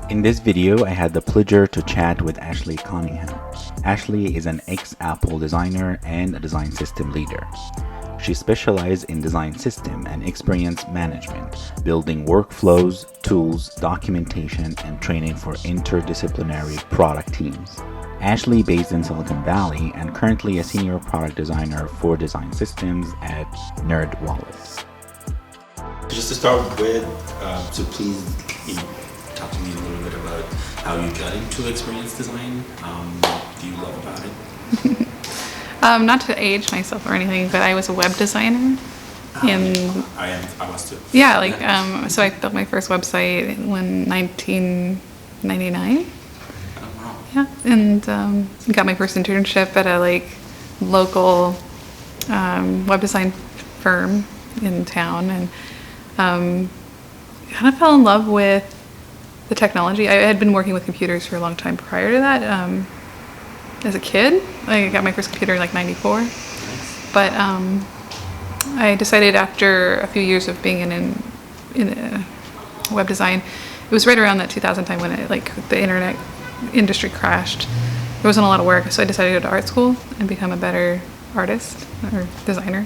In this video, I had the pleasure to chat with Ashley Cunningham. Ashley is an ex-Apple designer and a design system leader. She specializes in design system and experience management, building workflows, tools, documentation, and training for interdisciplinary product teams. Ashley based in Silicon Valley and currently a senior product designer for design systems at NerdWallet. Just to start with, so please, talk to me a little bit about how you got into experience design. Do you love about it? Not to age myself or anything, but I was a web designer. I was too. Yeah, so I built my first website in 1999. Oh, wow. Yeah, and got my first internship at a local web design firm in town, and kind of fell in love with the technology. I had been working with computers for a long time prior to that. As a kid, I got my first computer in 94. Nice. But I decided after a few years of being in web design, it was right around that 2000 time when the internet industry crashed. There wasn't a lot of work, so I decided to go to art school and become a better artist or designer.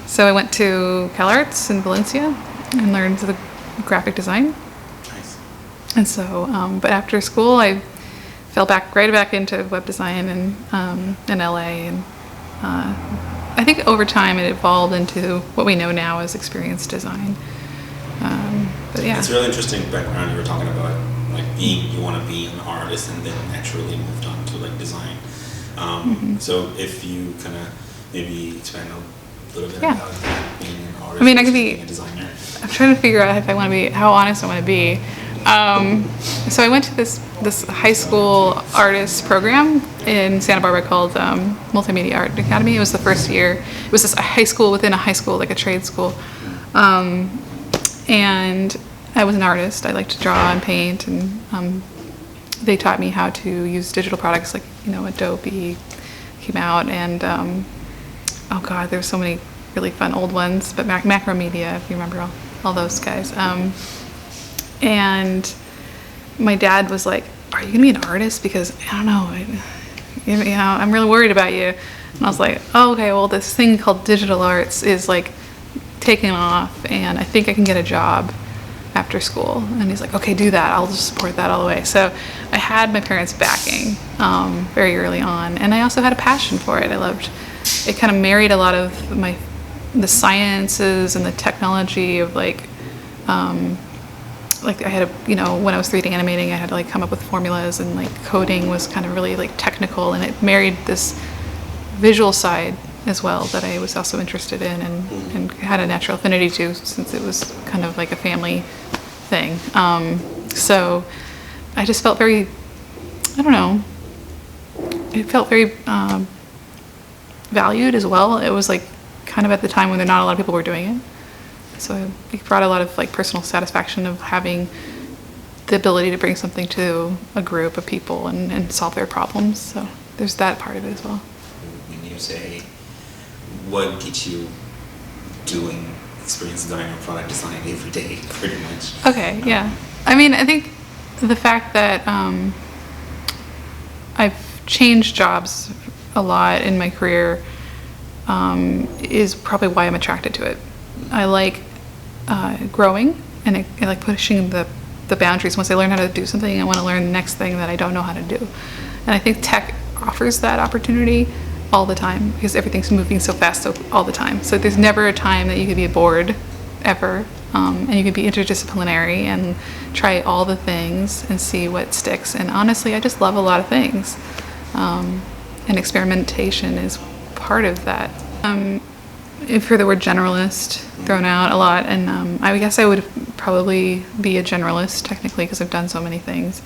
So I went to CalArts in Valencia and learned the graphic design. Nice. And so, but after school, I fell right back into web design in LA, and I think over time it evolved into what we know now as experience design. But yeah, It's a really interesting background. You were talking about you want to be an artist, and then naturally moved on to design. So if you kind of maybe expand a little bit about that, being an artist, I could be being a designer. I'm trying to figure out if I want to be how honest I want to be. So I went to this high school artist program in Santa Barbara called Multimedia Art Academy. It was the first year. It was this high school within a high school, like a trade school. And I was an artist. I liked to draw and paint, and they taught me how to use digital products like Adobe came out, and oh god, there's so many really fun old ones, but Macromedia, if you remember all those guys. And my dad was like, "Are you gonna be an artist? Because I don't know, I'm really worried about you." And I was like, "Oh, okay. Well, this thing called digital arts is taking off, and I think I can get a job after school." And he's like, "Okay, do that. I'll just support that all the way." So I had my parents' backing very early on, and I also had a passion for it. I loved it. Kind of married a lot of the sciences and the technology of I had when I was 3D animating, I had to come up with formulas, and coding was kind of really technical, and it married this visual side as well that I was also interested in and had a natural affinity to, since it was kind of like a family thing. So I just felt very, I don't know, it felt very valued as well. It was kind of at the time when not a lot of people were doing it. So it brought a lot of personal satisfaction of having the ability to bring something to a group of people and solve their problems. So there's that part of it as well. When you say, what gets you doing experience design or product design every day, pretty much? Okay, yeah. I think the fact that I've changed jobs a lot in my career is probably why I'm attracted to it. I like growing, and I like pushing the boundaries. Once I learn how to do something, I want to learn the next thing that I don't know how to do. And I think tech offers that opportunity all the time, because everything's moving so fast all the time. So there's never a time that you could be bored, ever. And you could be interdisciplinary and try all the things and see what sticks. And honestly, I just love a lot of things. And experimentation is part of that. I've heard the word generalist thrown out a lot, and I guess I would probably be a generalist technically, because I've done so many things.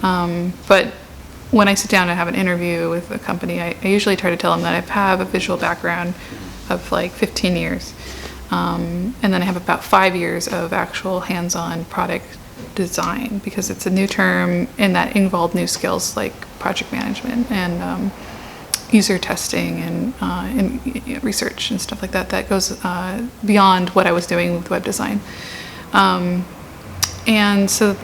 But when I sit down and have an interview with a company, I usually try to tell them that I have a visual background of 15 years. And then I have about 5 years of actual hands-on product design, because it's a new term and that involved new skills like project management and user testing and research and stuff like that. That goes beyond what I was doing with web design. And so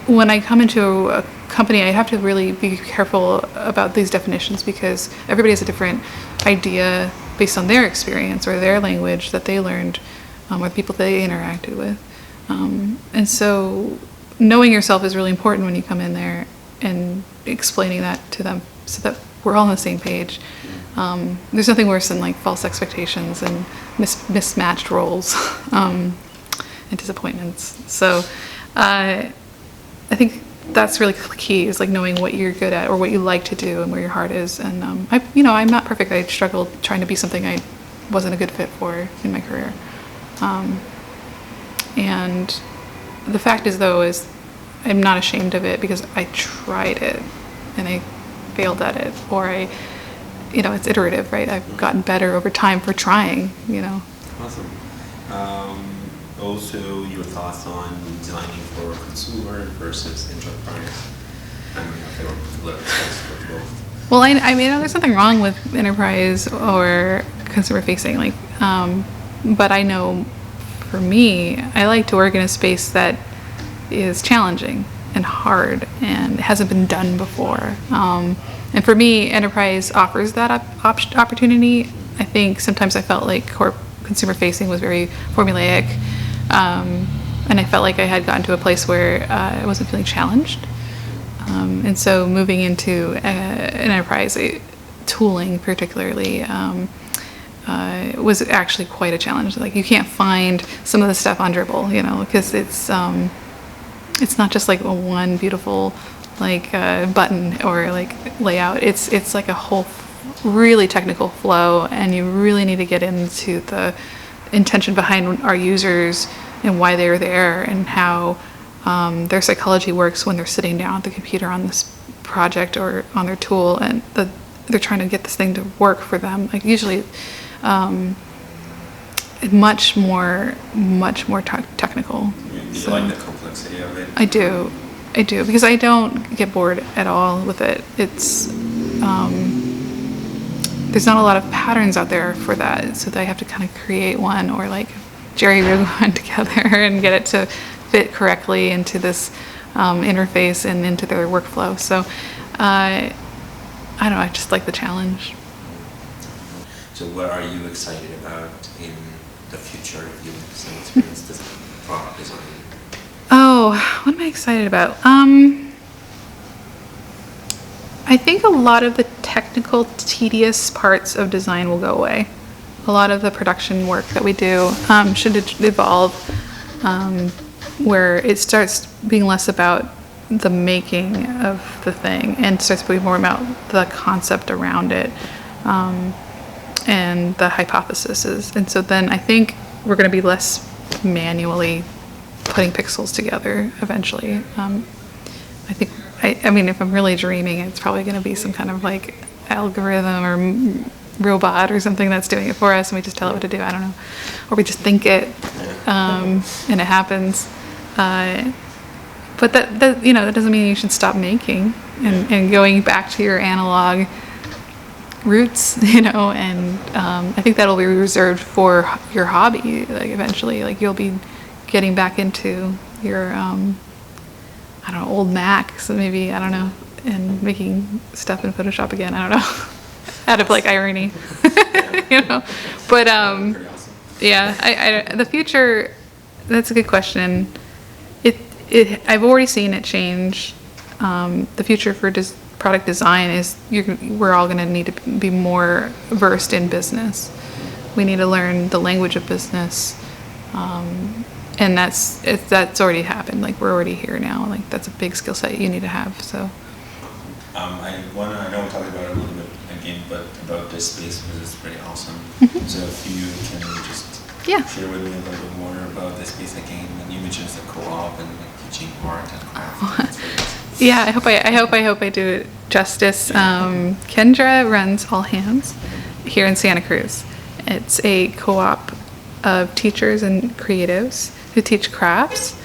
when I come into a company, I have to really be careful about these definitions because everybody has a different idea based on their experience or their language that they learned or the people they interacted with. And so knowing yourself is really important when you come in there and explaining that to them so that we're all on the same page. There's nothing worse than like false expectations and mismatched roles and disappointments. So I think that's really key, is like knowing what you're good at or what you like to do and where your heart is. And I'm not perfect. I struggled trying to be something I wasn't a good fit for in my career. And the fact is, though, is I'm not ashamed of it because I tried it and I failed at it, or it's iterative, right? I've gotten better over time for trying, Awesome. Also, your thoughts on designing for consumer versus enterprise? I mean, I feel a little for both. Well, I mean, there's nothing wrong with enterprise or consumer facing, but I know for me, I like to work in a space that is challenging and hard and hasn't been done before. And for me, enterprise offers that opportunity. I think sometimes I felt like consumer facing was very formulaic, and I felt like I had gotten to a place where I wasn't feeling challenged. And so moving into an enterprise tooling particularly was actually quite a challenge. Like, you can't find some of the stuff on Dribble, because it's not just like a one beautiful button or layout. It's like a whole really technical flow, and you really need to get into the intention behind our users and why they're there and how their psychology works when they're sitting down at the computer on this project or on their tool, and they're trying to get this thing to work for them. Like, usually much more technical. Do you like the complexity of it? I do, because I don't get bored at all with it. It's there's not a lot of patterns out there for that, so I have to kind of create one or jerry-rig one together and get it to fit correctly into this interface and into their workflow. So I don't know, I just like the challenge. So what are you excited about in the future if you have some experience with product design? Oh, what am I excited about? I think a lot of the technical, tedious parts of design will go away. A lot of the production work that we do should evolve, where it starts being less about the making of the thing and starts being more about the concept around it and the hypotheses. And so then I think we're going to be less manually putting pixels together eventually. I mean, if I'm really dreaming, it's probably going to be some kind of algorithm or robot or something that's doing it for us, and we just tell it what to do. I don't know, or we just think it, and it happens. But that doesn't mean you should stop making and going back to your analog roots, and I think that'll be reserved for your hobby. Eventually, you'll be getting back into your I don't know, old Mac, so maybe, I don't know, and making stuff in Photoshop again, I don't know, out of irony, but yeah, the future, that's a good question. I've already seen it change. The future for product design is we're all going to need to be more versed in business. We need to learn the language of business. And that's already happened. We're already here now. That's a big skill set you need to have. So, I know we talked about it a little bit again, but about this space, because it's pretty awesome. Mm-hmm. So if you can just share with me a little bit more about this space again. And you mentioned the co-op and teaching art and craft. Yeah, I hope I do it justice. Kendra runs All Hands here in Santa Cruz. It's a co-op of teachers and creatives who teach crafts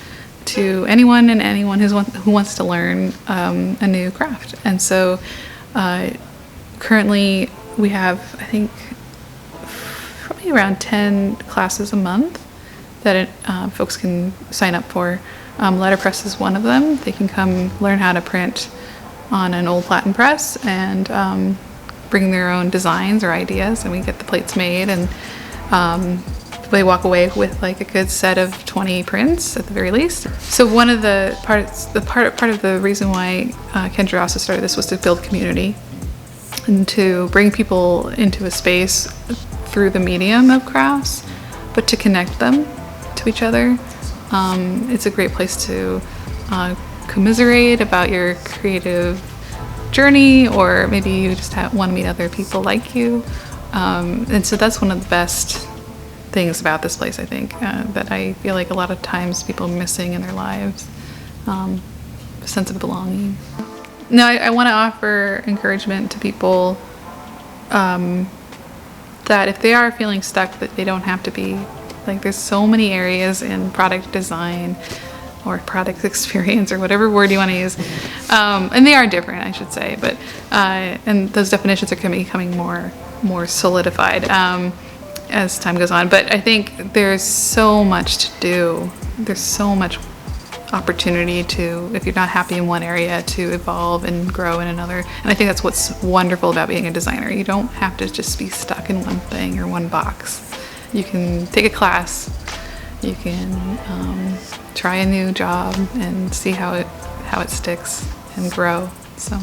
to anyone who wants to learn a new craft. And so currently we have, I think, probably around 10 classes a month that folks can sign up for. Letterpress is one of them. They can come learn how to print on an old platen press and bring their own designs or ideas, and we get the plates made, and they walk away with like a good set of 20 prints at the very least. So one of the part of the reason why Kendra also started this was to build community and to bring people into a space through the medium of crafts, but to connect them to each other. It's a great place to commiserate about your creative journey, or maybe you just want to meet other people like you. And so that's one of the best things about this place, I think, that I feel like a lot of times people are missing in their lives, a sense of belonging. No, I want to offer encouragement to people that if they are feeling stuck, that they don't have to be. Like, there's so many areas in product design or product experience or whatever word you want to use. And they are different, I should say, but and those definitions are becoming more solidified as time goes on. But I think there's so much to do. There's so much opportunity to, if you're not happy in one area, to evolve and grow in another. And I think that's what's wonderful about being a designer. You don't have to just be stuck in one thing or one box. You can take a class, you can try a new job and see how it sticks and grow. So.